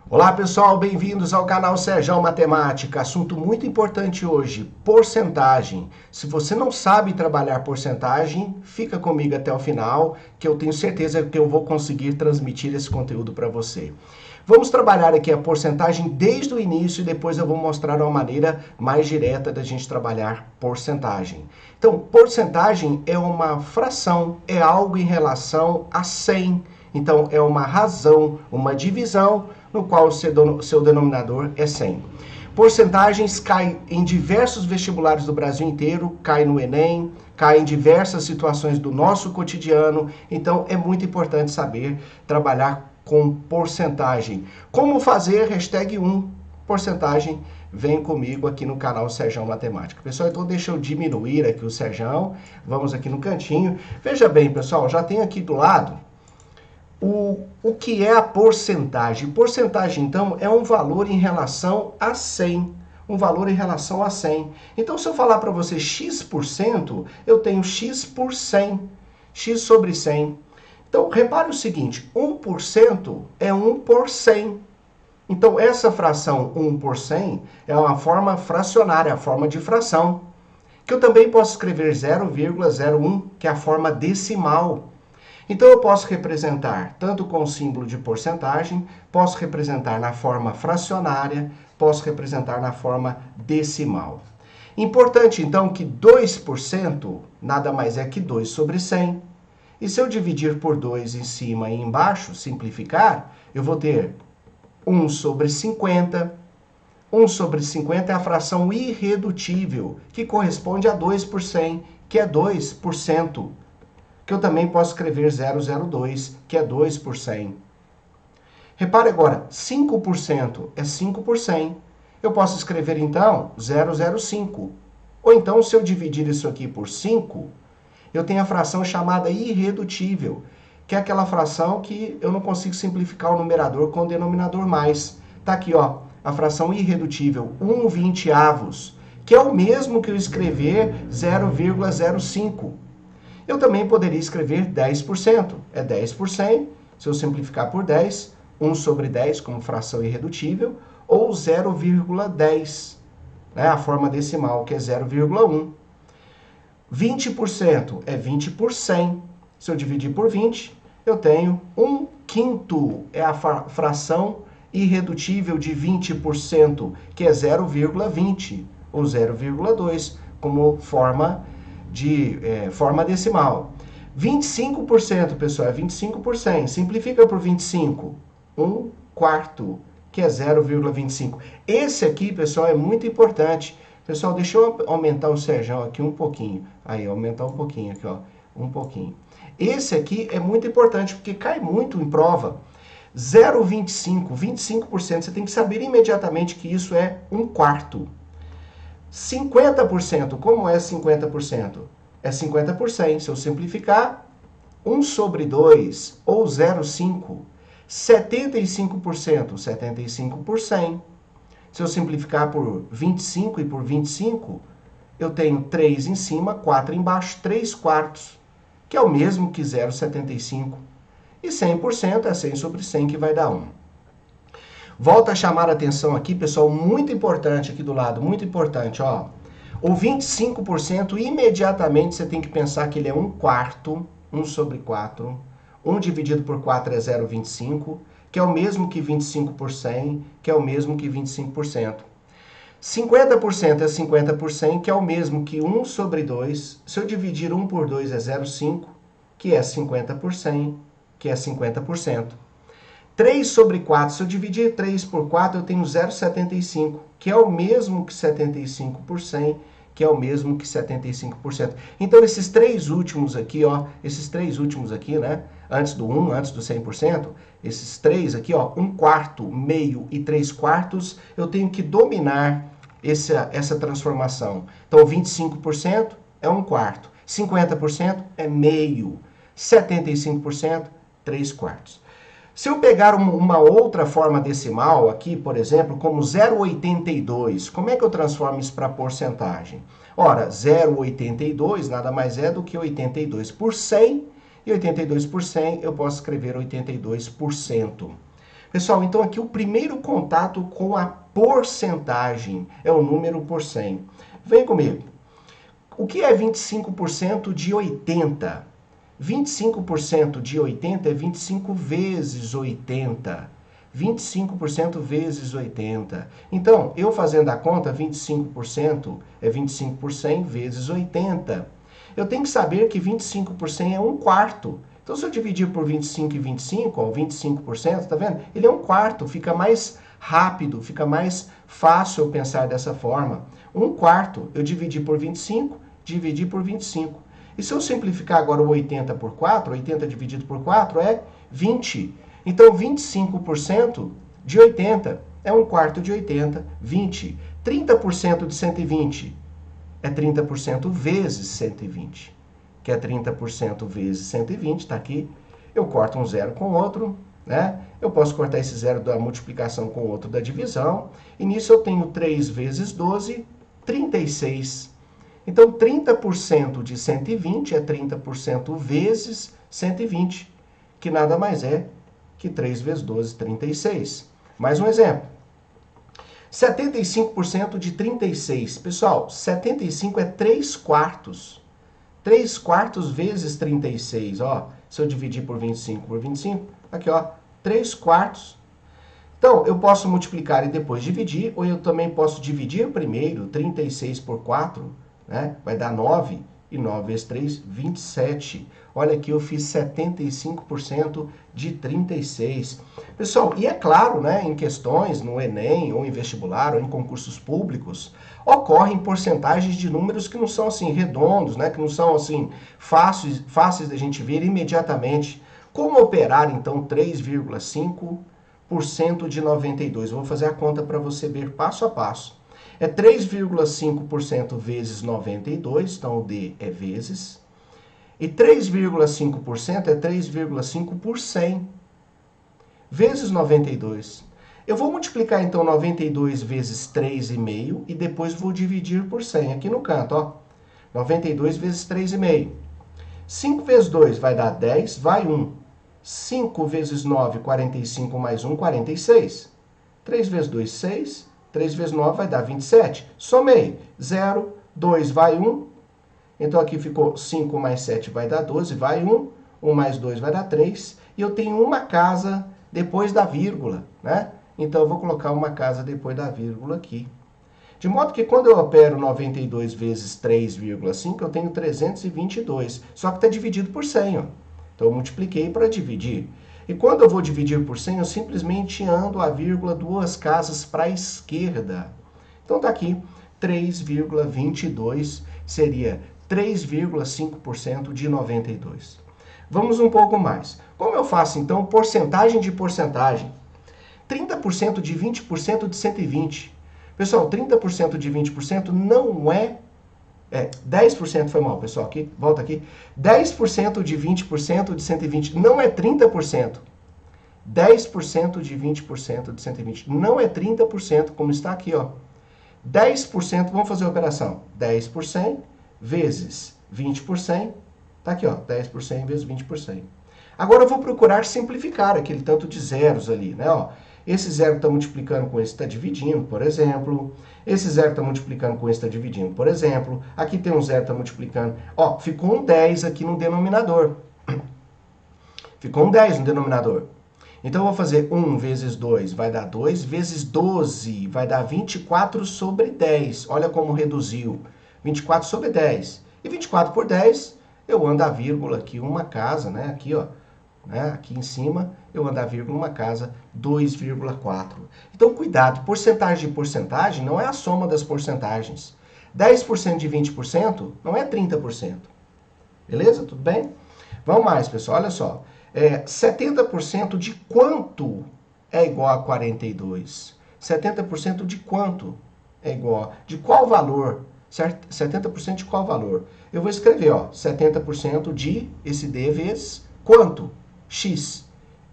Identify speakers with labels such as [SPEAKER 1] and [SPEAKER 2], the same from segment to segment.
[SPEAKER 1] Olá pessoal, bem-vindos ao canal Serjão Matemática. Assunto muito importante hoje, porcentagem. Se você não sabe trabalhar porcentagem, fica comigo até o final, que eu tenho certeza que eu vou conseguir transmitir esse conteúdo para você. Vamos trabalhar aqui a porcentagem desde o início e depois eu vou mostrar uma maneira mais direta da gente trabalhar porcentagem. Então, porcentagem é uma fração, é algo em relação a 100. Então, é uma razão, uma divisão, no qual o seu denominador é 100. Porcentagens caem em diversos vestibulares do Brasil inteiro, cai no Enem, cai em diversas situações do nosso cotidiano, então é muito importante saber trabalhar com porcentagem. Como fazer? Hashtag 1, porcentagem, vem comigo aqui no canal Serjão Matemática. Pessoal, então deixa eu diminuir aqui o Serjão, vamos aqui no cantinho. Veja bem, pessoal, já tem aqui do lado o que é a porcentagem? Porcentagem, então, é um valor em relação a 100. Um valor em relação a 100. Então, se eu falar para você x%, eu tenho x por 100. X sobre 100. Então, repare o seguinte, 1% é 1 por 100. Então, essa fração 1 por 100 é uma forma fracionária, a forma de fração. Que eu também posso escrever 0,01, que é a forma decimal. Então, eu posso representar tanto com o símbolo de porcentagem, posso representar na forma fracionária, posso representar na forma decimal. Importante, então, que 2% nada mais é que 2 sobre 100. E se eu dividir por 2 em cima e embaixo, simplificar, eu vou ter 1 sobre 50. 1 sobre 50 é a fração irredutível, que corresponde a 2 por 100, que é 2%. Que eu também posso escrever 0,02, que é 2 por 100. Repare agora, 5% é 5 por 100. Eu posso escrever, então, 0,05. Ou então, se eu dividir isso aqui por 5, eu tenho a fração chamada irredutível, que é aquela fração que eu não consigo simplificar o numerador com o denominador mais. Está aqui, ó, a fração irredutível, 1/20, que é o mesmo que eu escrever 0,05. Eu também poderia escrever 10%. É 10 por 100, se eu simplificar por 10, 1 sobre 10 como fração irredutível, ou 0,10, né, a forma decimal, que é 0,1. 20% é 20 por 100. Se eu dividir por 20, eu tenho 1/5, é a fração irredutível de 20%, que é 0,20, ou 0,2, como forma decimal. 25%, pessoal, é 25 por 100. Simplifica por 25. 1/4, que é 0,25. Esse aqui, pessoal, é muito importante. Pessoal, deixa eu aumentar o Serjão aqui um pouquinho. Aí, aumentar um pouquinho aqui, ó. Um pouquinho. Esse aqui é muito importante, porque cai muito em prova. 0,25, 25%. Você tem que saber imediatamente que isso é 1/4. 50%, como é 50%? É 50 por 100. Se eu simplificar, 1 sobre 2, ou 0,5. 75%, 75 por 100. Se eu simplificar por 25 e por 25, eu tenho 3 em cima, 4 embaixo, 3/4, que é o mesmo que 0,75. E 100% é 100 sobre 100, que vai dar 1. Volto a chamar a atenção aqui, pessoal, muito importante aqui do lado, muito importante, ó. O 25%, imediatamente você tem que pensar que ele é 1/4, 1 sobre 4. 1 dividido por 4 é 0,25, que é o mesmo que 25 por 100, que é o mesmo que 25%. 50% é 50 por 100, que é o mesmo que 1 sobre 2. Se eu dividir 1 por 2 é 0,5, que é 50 por 100, que é 50%. 3 sobre 4, se eu dividir 3 por 4, eu tenho 0,75, que é o mesmo que 75 por 100, que é o mesmo que 75%. Então, esses três últimos aqui, ó, né, antes do 1, antes do 100%, esses três aqui, ó, 1/4, meio e 3/4, eu tenho que dominar essa transformação. Então, 25% é 1/4, 50% é meio, 75%, 3/4. Se eu pegar uma outra forma decimal aqui, por exemplo, como 0,82, como é que eu transformo isso para porcentagem? Ora, 0,82 nada mais é do que 82 por 100, e 82 por 100 eu posso escrever 82%. Pessoal, então aqui o primeiro contato com a porcentagem é o número por 100. Vem comigo. O que é 25% de 80? 25% de 80 é 25 vezes 80. 25% vezes 80. Então, eu fazendo a conta, 25% é 25 por 100 vezes 80. Eu tenho que saber que 25 por 100 é 1/4. Então, se eu dividir por 25 e 25, ó, 25%, tá vendo? Ele é 1/4, fica mais rápido, fica mais fácil eu pensar dessa forma. 1/4, eu dividi por 25, dividi por 25. E se eu simplificar agora o 80 por 4, 80 dividido por 4 é 20. Então, 25% de 80 é 1/4 de 80, 20. 30% de 120 é 30% vezes 120, que é 30% vezes 120, está aqui. Eu corto um zero com outro, né? Eu posso cortar esse zero da multiplicação com outro da divisão. E nisso eu tenho 3 vezes 12, 36. Então, 30% de 120 é 30% vezes 120, que nada mais é que 3 vezes 12, 36. Mais um exemplo. 75% de 36. Pessoal, 75 é 3/4. 3/4 vezes 36, ó. Se eu dividir por 25 por 25, aqui, ó, 3/4. Então, eu posso multiplicar e depois dividir, ou eu também posso dividir primeiro 36 por 4, né? Vai dar 9, e 9 vezes 3, 27. Olha aqui, eu fiz 75% de 36. Pessoal, e é claro, né, em questões no Enem, ou em vestibular, ou em concursos públicos, ocorrem porcentagens de números que não são assim redondos, né, que não são assim fáceis da gente ver imediatamente. Como operar, então, 3,5% de 92? Eu vou fazer a conta para você ver passo a passo. É 3,5% vezes 92, então o D é vezes. E 3,5% é 3,5 por 100, vezes 92. Eu vou multiplicar, então, 92 vezes 3,5 e depois vou dividir por 100, aqui no canto, ó. 92 vezes 3,5. 5 vezes 2 vai dar 10, vai 1. 5 vezes 9, 45 mais 1, 46. 3 vezes 2, 6. 3 vezes 9 vai dar 27. Somei. 0, 2 vai 1. Então, aqui ficou 5 mais 7 vai dar 12, vai 1. 1 mais 2 vai dar 3. E eu tenho uma casa depois da vírgula, né? Então, eu vou colocar uma casa depois da vírgula aqui. De modo que quando eu opero 92 vezes 3,5, eu tenho 322. Só que está dividido por 100, ó. Então, eu multipliquei para dividir. E quando eu vou dividir por 100, eu simplesmente ando a vírgula 2 casas para a esquerda. Então, está aqui, 3,22 seria 3,5% de 92. Vamos um pouco mais. Como eu faço, então, porcentagem de porcentagem? 30% de 20% de 120. Pessoal, 30% de 20% não é... 10% foi mal, pessoal, aqui, volta aqui. 10% de 20% de 120 não é 30%. 10% de 20% de 120 não é 30%, como está aqui, ó. 10%, vamos fazer a operação. 10 por 100 vezes 20 por 100, tá aqui, ó, 10 por 100 vezes 20 por 100. Agora eu vou procurar simplificar aquele tanto de zeros ali, né, ó. Esse zero está multiplicando com esse está dividindo, por exemplo. Esse zero está multiplicando com esse está dividindo, por exemplo. Aqui tem um zero está multiplicando. Ó, ficou um 10 aqui no denominador. Ficou um 10 no denominador. Então, eu vou fazer 1 vezes 2 vai dar 2, vezes 12 vai dar 24 sobre 10. Olha como reduziu. 24 sobre 10. E 24 por 10, eu ando a vírgula aqui, uma casa, né? Aqui, ó. Né? Aqui em cima, eu ando a vírgula, uma casa, 2,4. Então, cuidado, porcentagem de porcentagem não é a soma das porcentagens. 10% de 20% não é 30%. Beleza? Tudo bem? Vamos mais, pessoal. Olha só. 70% de quanto é igual a 42? 70% de quanto é igual a... De qual valor? Certo? 70% de qual valor? Eu vou escrever, ó, 70% de esse D vezes quanto? X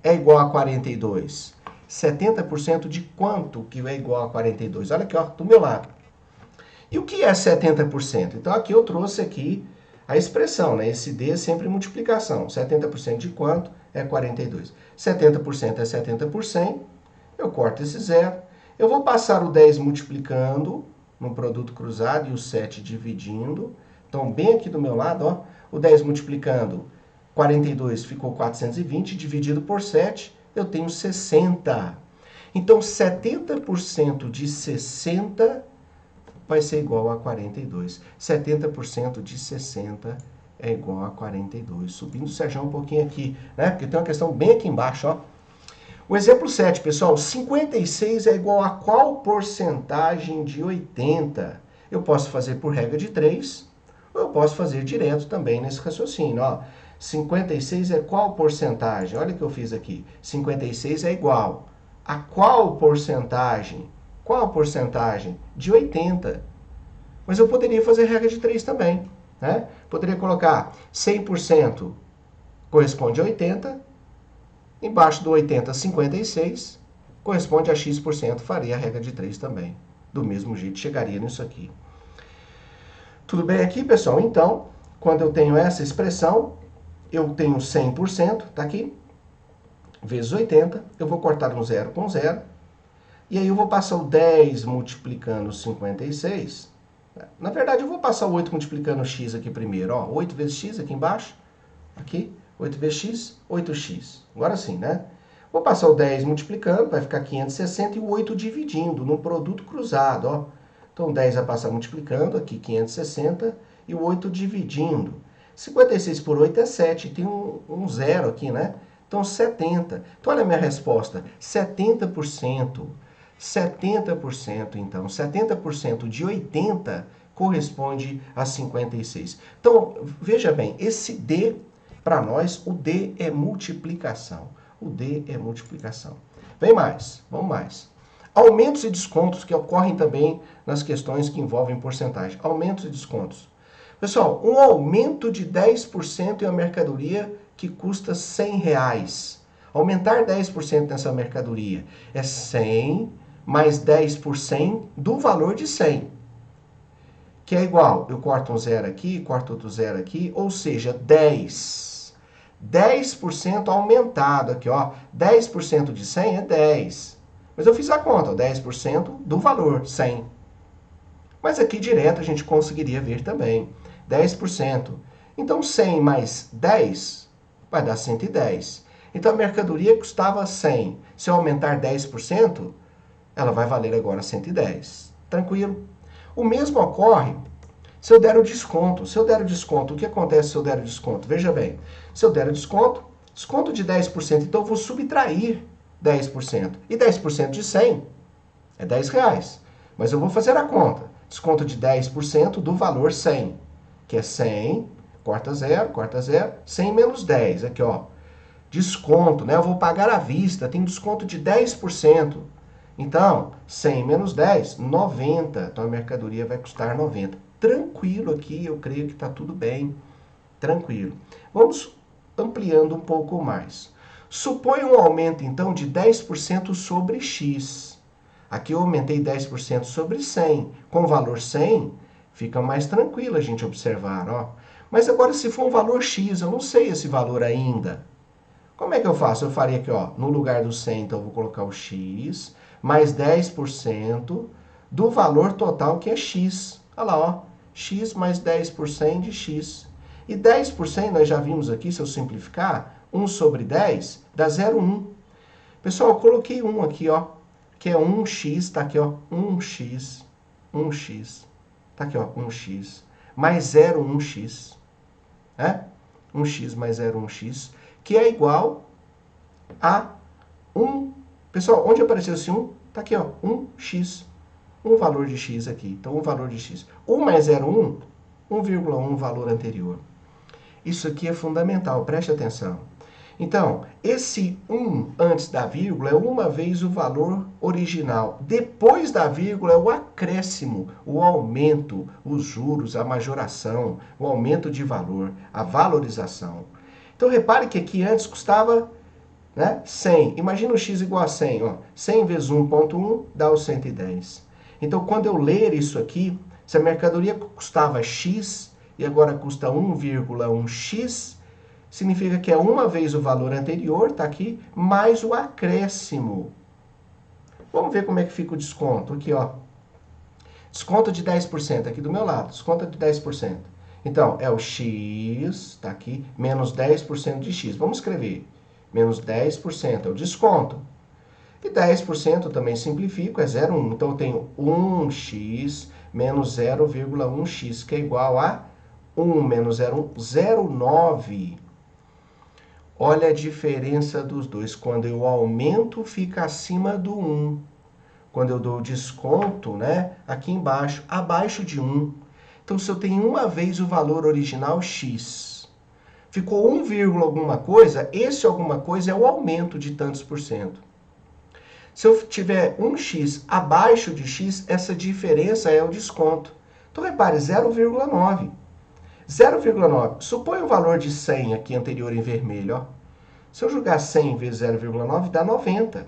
[SPEAKER 1] é igual a 42. 70% de quanto que é igual a 42? Olha aqui, ó, do meu lado. E o que é 70%? Então, aqui eu trouxe aqui a expressão, né? Esse D é sempre multiplicação. 70% de quanto? É 42. 70% é 70 por 100. Eu corto esse zero. Eu vou passar o 10 multiplicando no produto cruzado e o 7 dividindo. Então, bem aqui do meu lado, ó, o 10 multiplicando 42 ficou 420, dividido por 7, eu tenho 60. Então, 70% de 60 vai ser igual a 42. 70% de 60 é igual a 42. Subindo o Sérgio um pouquinho aqui, né? Porque tem uma questão bem aqui embaixo, ó. O exemplo 7, pessoal, 56 é igual a qual porcentagem de 80? Eu posso fazer por regra de 3, ou eu posso fazer direto também nesse raciocínio, ó. 56 é qual porcentagem? Olha o que eu fiz aqui. 56 é igual a qual porcentagem? Qual porcentagem? De 80. Mas eu poderia fazer regra de 3 também, né? Poderia colocar 100% corresponde a 80, embaixo do 80, 56, corresponde a x%, faria a regra de 3 também. Do mesmo jeito, chegaria nisso aqui. Tudo bem aqui, pessoal? Então, quando eu tenho essa expressão, eu tenho 100%, tá aqui, vezes 80, eu vou cortar um zero com zero, e aí eu vou passar o 10 multiplicando 56. Na verdade, eu vou passar o 8 multiplicando x aqui primeiro, ó, 8 vezes x aqui embaixo, aqui, 8 vezes x, 8x. Agora sim, né? Vou passar o 10 multiplicando, vai ficar 560, e o 8 dividindo no produto cruzado, ó. Então, 10 vai passar multiplicando, aqui 560, e o 8 dividindo. 56 por 8 é 7, tem um zero aqui, né? Então, 70. Então, olha a minha resposta, 70%. 70%, então, 70% de 80 corresponde a 56. Então, veja bem, esse D, para nós, o D é multiplicação. O D é multiplicação. Vem mais, vamos mais. Aumentos e descontos que ocorrem também nas questões que envolvem porcentagem. Aumentos e descontos. Pessoal, um aumento de 10% em uma mercadoria que custa R$100. Aumentar 10% nessa mercadoria é 100 mais 10 por 100 do valor de 100. Que é igual, eu corto um zero aqui, corto outro zero aqui, ou seja, 10. 10% aumentado aqui, ó. 10% de 100 é 10. Mas eu fiz a conta, ó, 10% do valor, 100. Mas aqui direto a gente conseguiria ver também. 10%. Então, 100 mais 10 vai dar 110. Então, a mercadoria custava 100. Se eu aumentar 10%, ela vai valer agora 110. Tranquilo? O mesmo ocorre se eu der o desconto. Se eu der o desconto, o que acontece se eu der o desconto? Veja bem, se eu der o desconto, desconto de 10%, então eu vou subtrair 10%. E 10% de 100 é R$10. Mas eu vou fazer a conta. Desconto de 10% do valor 100, que é 100, corta 0, 100 menos 10, aqui ó. Desconto, né? Eu vou pagar à vista, tem desconto de 10%. Então, 100 menos 10, 90. Então, a mercadoria vai custar 90. Tranquilo aqui, eu creio que está tudo bem. Tranquilo. Vamos ampliando um pouco mais. Supõe um aumento, então, de 10% sobre x. Aqui eu aumentei 10% sobre 100. Com o valor 100, fica mais tranquilo a gente observar, ó. Mas agora, se for um valor x, eu não sei esse valor ainda. Como é que eu faço? Eu faria aqui, ó, no lugar do 100, então eu vou colocar o x, mais 10% do valor total, que é x. Olha lá, ó, x mais 10% de x. E 10% nós já vimos aqui, se eu simplificar, 1 sobre 10 dá 0,1. Pessoal, eu coloquei 1 aqui, ó, que é 1x, tá aqui, ó, 1x, 1x. Tá aqui, ó, 1x, mais 0,1x, né? 1x mais 0,1x, que é igual a 1. Pessoal, onde apareceu esse 1? Tá aqui, ó, 1x. Um valor de x aqui. Então, um valor de x. 1 mais 0,1, 1,1 valor anterior. Isso aqui é fundamental, preste atenção. Então, esse 1 antes da vírgula é uma vez o valor original. Depois da vírgula é o acréscimo, o aumento, os juros, a majoração, o aumento de valor, a valorização. Então, repare que aqui antes custava, né, 100. Imagina o x igual a 100. Ó. 100 vezes 1,1 dá o 110. Então, quando eu ler isso aqui, se a mercadoria custava x, e agora custa 1,1x, significa que é uma vez o valor anterior, está aqui, mais o acréscimo. Vamos ver como é que fica o desconto. Aqui, ó. Desconto de 10% aqui do meu lado. Desconto de 10%. Então, é o x, tá aqui, menos 10% de x. Vamos escrever. Menos 10% é o desconto. E 10% também simplifico, é 0,1. Então, eu tenho 1x menos 0,1x, que é igual a 1 menos 0,1, 0,9. Olha a diferença dos dois. Quando eu aumento, fica acima do 1. Quando eu dou desconto, né, aqui embaixo, abaixo de 1. Então, se eu tenho uma vez o valor original x, ficou 1, alguma coisa, esse alguma coisa é o aumento de tantos por cento. Se eu tiver 1x abaixo de x, essa diferença é o desconto. Então, repare, 0,9. 0,9. Suponha o valor de 100 aqui anterior em vermelho. Ó. Se eu jogar 100 vezes 0,9, dá 90.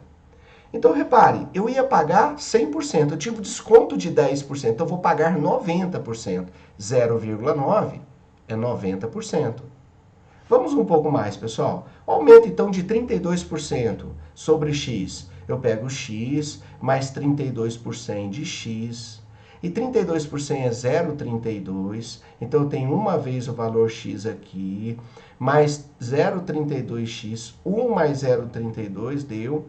[SPEAKER 1] Então, repare, eu ia pagar 100%, eu tive desconto de 10%, então eu vou pagar 90%. 0,9 é 90%. Vamos um pouco mais, pessoal. Aumento, então, de 32% sobre x. Eu pego x mais 32 por 100 de x. E 32 por 100 é 0,32. Então, eu tenho uma vez o valor x aqui, mais 0,32x. 1 mais 0,32 deu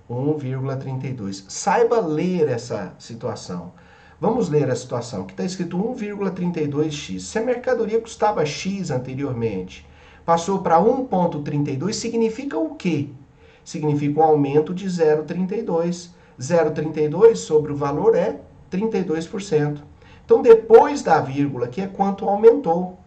[SPEAKER 1] 1,32. Saiba ler essa situação. Vamos ler a situação, que está escrito 1,32x. Se a mercadoria custava x anteriormente, passou para 1,32, significa o quê? Significa um aumento de 0,32. 0,32 sobre o valor é 32%. Então, depois da vírgula, que é quanto aumentou.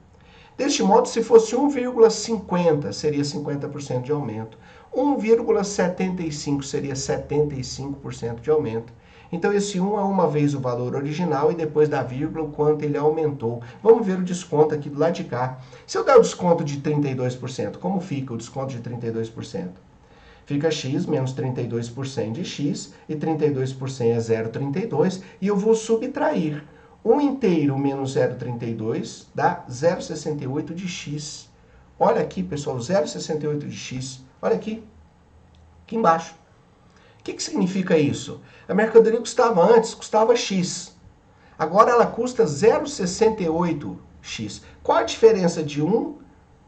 [SPEAKER 1] Deste modo, se fosse 1,50, seria 50% de aumento. 1,75 seria 75% de aumento. Então, esse 1 é uma vez o valor original e depois da vírgula, o quanto ele aumentou. Vamos ver o desconto aqui do lado de cá. Se eu der o desconto de 32%, como fica o desconto de 32%? Fica x menos 32% de x, e 32% é 0,32, e eu vou subtrair. 1 inteiro menos 0,32 dá 0,68 de x. Olha aqui, pessoal, 0,68 de x. Olha aqui, aqui embaixo. O que significa isso? A mercadoria custava antes, custava x. Agora ela custa 0,68x. Qual a diferença de 1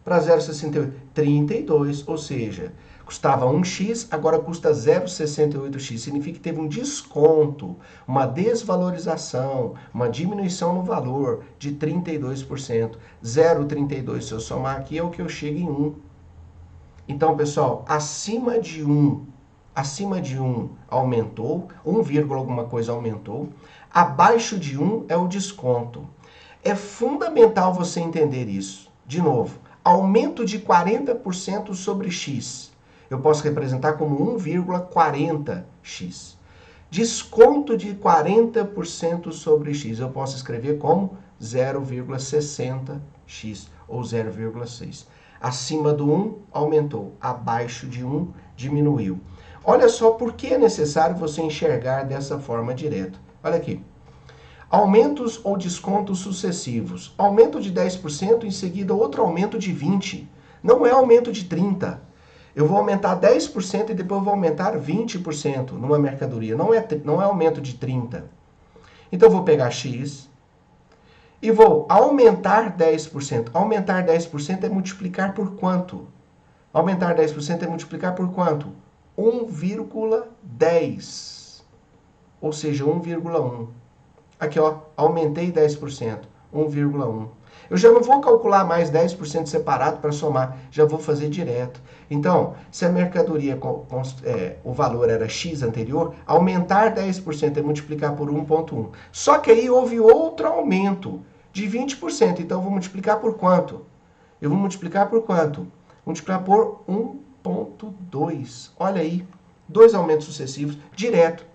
[SPEAKER 1] para 0,68? 32, ou seja, custava 1x, agora custa 0,68x. Significa que teve um desconto, uma desvalorização, uma diminuição no valor de 32%. 0,32, se eu somar aqui, é o que eu chego em 1. Então, pessoal, acima de 1 aumentou, 1, alguma coisa aumentou. Abaixo de 1 é o desconto. É fundamental você entender isso. De novo, aumento de 40% sobre x. Eu posso representar como 1,40x. Desconto de 40% sobre x. Eu posso escrever como 0,60x ou 0,6. Acima do 1, aumentou. Abaixo de 1, diminuiu. Olha só por que é necessário você enxergar dessa forma direta. Olha aqui. Aumentos ou descontos sucessivos. Aumento de 10%, em seguida outro aumento de 20%. Não é aumento de 30%. Eu vou aumentar 10% e depois vou aumentar 20% numa mercadoria. Não é aumento de 30%. Então, eu vou pegar x e vou aumentar 10%. Aumentar 10% é multiplicar por quanto? Aumentar 10% é multiplicar por quanto? 1,10. Ou seja, 1,1. Aqui, ó, aumentei 10%. 1,1. Eu já não vou calcular mais 10% separado para somar, já vou fazer direto. Então, se a mercadoria, o valor era x anterior, aumentar 10% é multiplicar por 1,1. Só que aí houve outro aumento de 20%. Então, eu vou multiplicar por quanto? Eu vou multiplicar por quanto? Multiplicar por 1,2. Olha aí, 2 aumentos sucessivos, direto.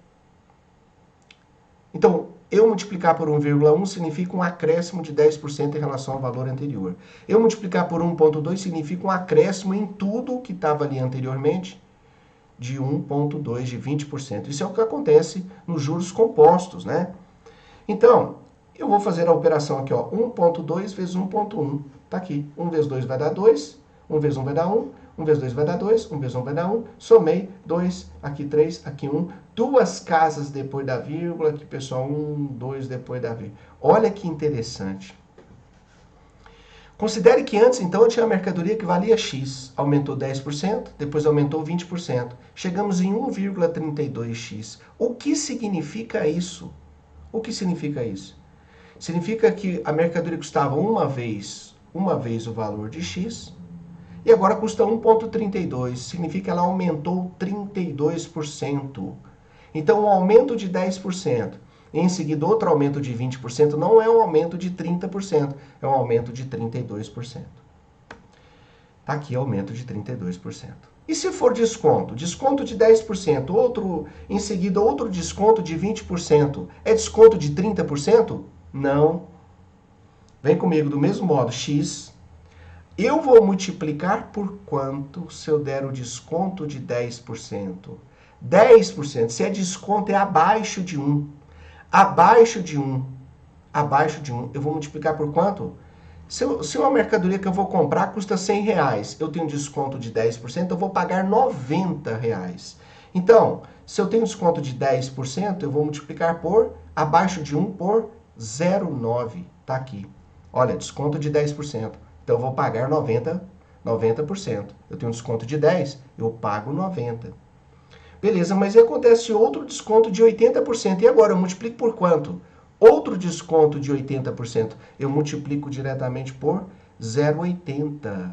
[SPEAKER 1] Então, eu multiplicar por 1,1 significa um acréscimo de 10% em relação ao valor anterior. Eu multiplicar por 1,2 significa um acréscimo em tudo que estava ali anteriormente de 1,2, de 20%. Isso é o que acontece nos juros compostos, né? Então, Eu vou fazer a operação aqui, ó, 1.2 vezes 1.1. Tá aqui. 1 vezes 2 vai dar 2. 1 vezes 1 vai dar 1. 1 vezes 2 vai dar 2. 1 vezes 1 vai dar 1. Somei. 2. Aqui 3. Aqui 1. Duas casas depois da vírgula. Aqui, pessoal. 1, 2 depois da vírgula. Olha que interessante. Considere que antes, então, eu tinha uma mercadoria que valia X. Aumentou 10%, depois aumentou 20%. Chegamos em 1,32x. O que significa isso? O que significa isso? Significa que a mercadoria custava uma vez o valor de X e agora custa 1,32. Significa que ela aumentou 32%. Então, um aumento de 10%. Em seguida, outro aumento de 20% não é um aumento de 30%, é um aumento de 32%. Está aqui, aumento de 32%. E se for desconto? Desconto de 10%, em seguida outro desconto de 20%. É desconto de 30%? Não. Vem comigo do mesmo modo, X. Eu vou multiplicar por quanto se eu der o desconto de 10%? 10%, se é desconto, é abaixo de 1. Abaixo de 1, eu vou multiplicar por quanto? Se uma mercadoria que eu vou comprar custa R$100, eu tenho desconto de 10%, eu vou pagar R$90. Então, se eu tenho desconto de 10%, eu vou multiplicar por, abaixo de 1 por 0,9. Tá aqui. Olha, desconto de 10%. Então, eu vou pagar 90%. Eu tenho desconto de 10%, eu pago 90%. Beleza, mas acontece outro desconto de 80%. E agora, eu multiplico por quanto? Outro desconto de 80%. Eu multiplico diretamente por 0,80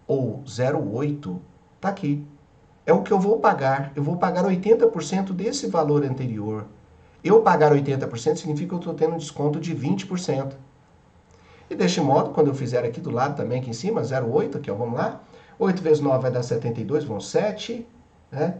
[SPEAKER 1] ou 0,8. Tá aqui. É o que eu vou pagar. Eu vou pagar 80% desse valor anterior. Eu pagar 80% significa que eu estou tendo um desconto de 20%. E deste modo, quando eu fizer aqui do lado também, aqui em cima, 0,8, aqui, ó, vamos lá. 8 vezes 9 vai dar 72, vão 7, né?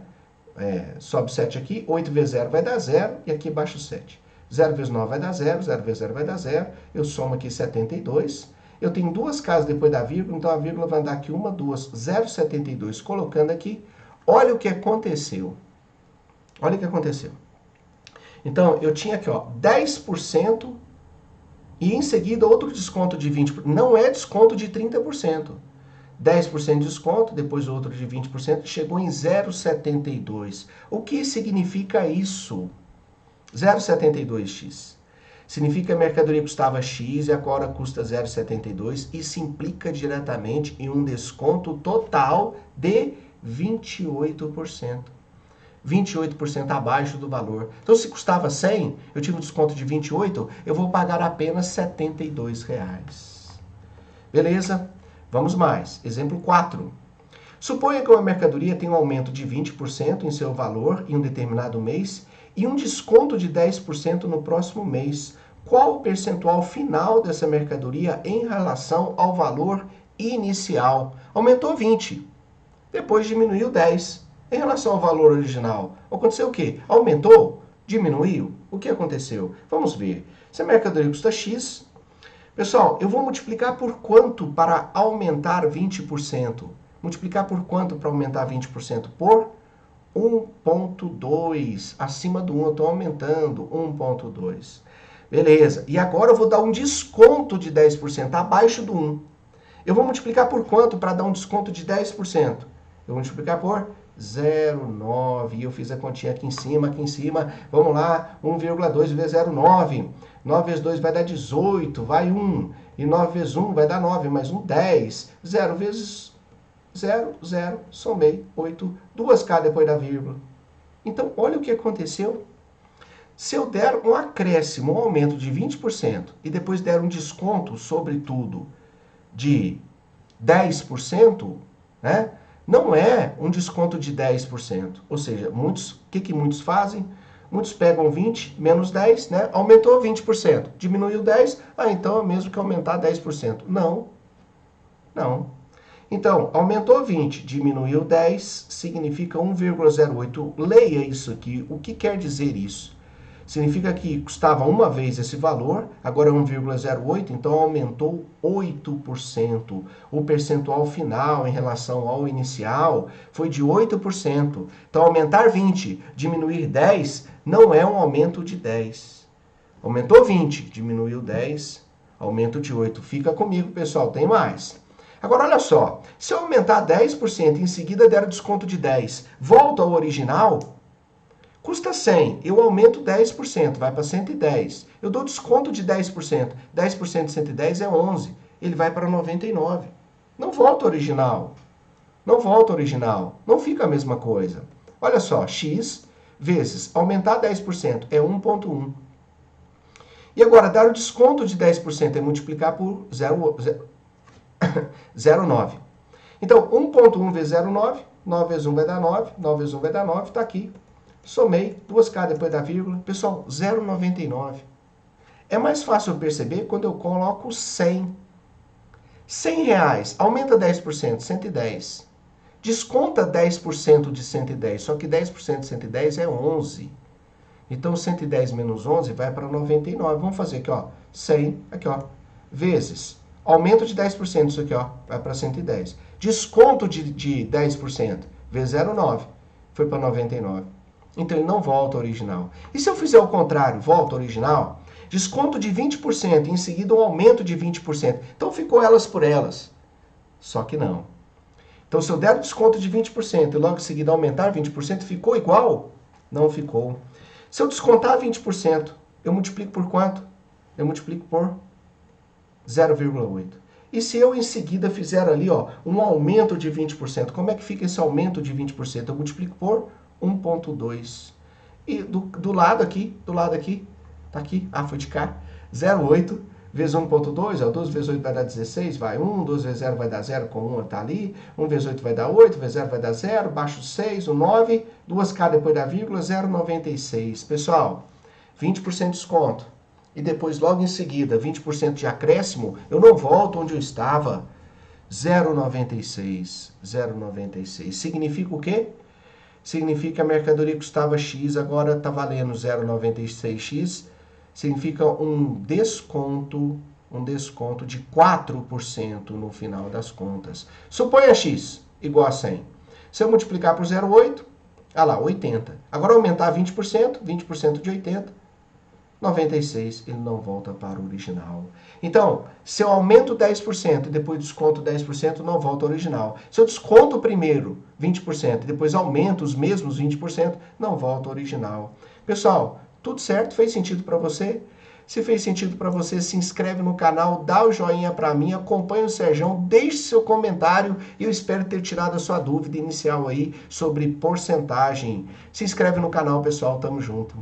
[SPEAKER 1] Sobe 7 aqui, 8 vezes 0 vai dar 0, e aqui embaixo 7. 0 vezes 9 vai dar 0, 0 vezes 0 vai dar 0, eu somo aqui 72. Eu tenho duas casas depois da vírgula, então a vírgula vai dar aqui 1, 2, 0,72. Colocando aqui, olha o que aconteceu. Olha o que aconteceu. Então, eu tinha aqui, ó, 10% e em seguida outro desconto de 20%. Não é desconto de 30%. 10% de desconto, depois outro de 20%, chegou em 0,72. O que significa isso? 0,72x. Significa que a mercadoria custava X e agora custa 0,72. Isso implica diretamente em um desconto total de 28%. 28% abaixo do valor. Então, se custava 100, eu tive um desconto de 28, eu vou pagar apenas R$ 72. Beleza? Vamos mais. Exemplo 4. Suponha que uma mercadoria tem um aumento de 20% em seu valor em um determinado mês e um desconto de 10% no próximo mês. Qual o percentual final dessa mercadoria em relação ao valor inicial? Aumentou 20, depois diminuiu 10. Em relação ao valor original, aconteceu o quê? Aumentou? Diminuiu? O que aconteceu? Vamos ver. Se a mercadoria custa X, pessoal, eu vou multiplicar por quanto para aumentar 20%? Multiplicar por quanto para aumentar 20%? Por 1,2. Acima do 1 eu estou aumentando 1,2. Beleza. E agora eu vou dar um desconto de 10% abaixo do 1. Eu vou multiplicar por quanto para dar um desconto de 10%? Eu vou multiplicar por 0,9. E eu fiz a continha aqui em cima, Vamos lá, 1,2 vezes 0,9. 9 vezes 2 vai dar 18, vai 1. E 9 vezes 1 vai dar 9, mais 1, 10. 0 vezes 0, 0, somei 8. 2K depois da vírgula. Então, olha o que aconteceu. Se eu der um acréscimo, um aumento de 20% e depois der um desconto, sobretudo, de 10%, né? Não é um desconto de 10%. Ou seja, o que muitos fazem? Muitos pegam 20 menos 10, né? Aumentou 20%. Diminuiu 10, então é mesmo que aumentar 10%. Não. Não. Então, aumentou 20, diminuiu 10, significa 1,08. Leia isso aqui. O que quer dizer isso? Significa que custava uma vez esse valor, agora é 1,08, então aumentou 8%. O percentual final em relação ao inicial foi de 8%. Então, aumentar 20, diminuir 10, não é um aumento de 10. Aumentou 20, diminuiu 10, aumento de 8. Fica comigo, pessoal, tem mais. Agora, olha só, se eu aumentar 10% e em seguida der desconto de 10, volta ao original, custa 100, eu aumento 10%, vai para 110. Eu dou desconto de 10%, 10% de 110 é 11, ele vai para 99. Não volta ao original, não volta ao original, não fica a mesma coisa. Olha só, x vezes aumentar 10% é 1,1. E agora, dar o desconto de 10% é multiplicar por 0,9. Então, 1,1 vezes 0,9, 9 vezes 1 vai dar 9, 9 vezes 1 vai dar 9, está aqui. Somei, 2K depois da vírgula. Pessoal, 0,99. É mais fácil perceber quando eu coloco 100. 100 reais, aumenta 10%, 110. Desconta 10% de 110, só que 10% de 110 é 11. Então, 110 menos 11 vai para 99. Vamos fazer aqui, ó, 100, aqui, ó, vezes. Aumento de 10%, isso aqui, ó, vai para 110. Desconto de 10%, vezes 0,9, foi para 99. Então, ele não volta ao original. E se eu fizer o contrário, volta ao original, desconto de 20%, em seguida um aumento de 20%. Então, ficou elas por elas. Só que não. Então, se eu der o desconto de 20% e logo em seguida aumentar 20%, ficou igual? Não ficou. Se eu descontar 20%, eu multiplico por quanto? Eu multiplico por 0,8. E se eu em seguida fizer ali, ó, um aumento de 20%, como é que fica esse aumento de 20%? Eu multiplico por 1,2. E do lado aqui, tá aqui, foi de cá, 0,8 vezes 1,2, 12 vezes 8 vai dar 16, vai 1, 12 vezes 0 vai dar 0, com 1 tá ali, 1 vezes 8 vai dar 8, vezes 0 vai dar 0, baixo 6, o 9, 2K depois da vírgula, 0,96. Pessoal, 20% de desconto. E depois, logo em seguida, 20% de acréscimo, eu não volto onde eu estava. 0,96. 0,96. Significa o quê? Significa que a mercadoria custava X, agora está valendo 0,96X. Significa um desconto de 4% no final das contas. Suponha X igual a 100. Se eu multiplicar por 0,8, olha lá, 80. Agora aumentar 20% de 80, 96, ele não volta para o original. Então, se eu aumento 10% e depois desconto 10%, não volta ao original. Se eu desconto primeiro 20% e depois aumento os mesmos 20%, não volta ao original. Pessoal, tudo certo? Fez sentido para você? Se fez sentido para você, se inscreve no canal, dá o joinha para mim, acompanha o Serjão, deixe seu comentário e eu espero ter tirado a sua dúvida inicial aí sobre porcentagem. Se inscreve no canal, pessoal, tamo junto.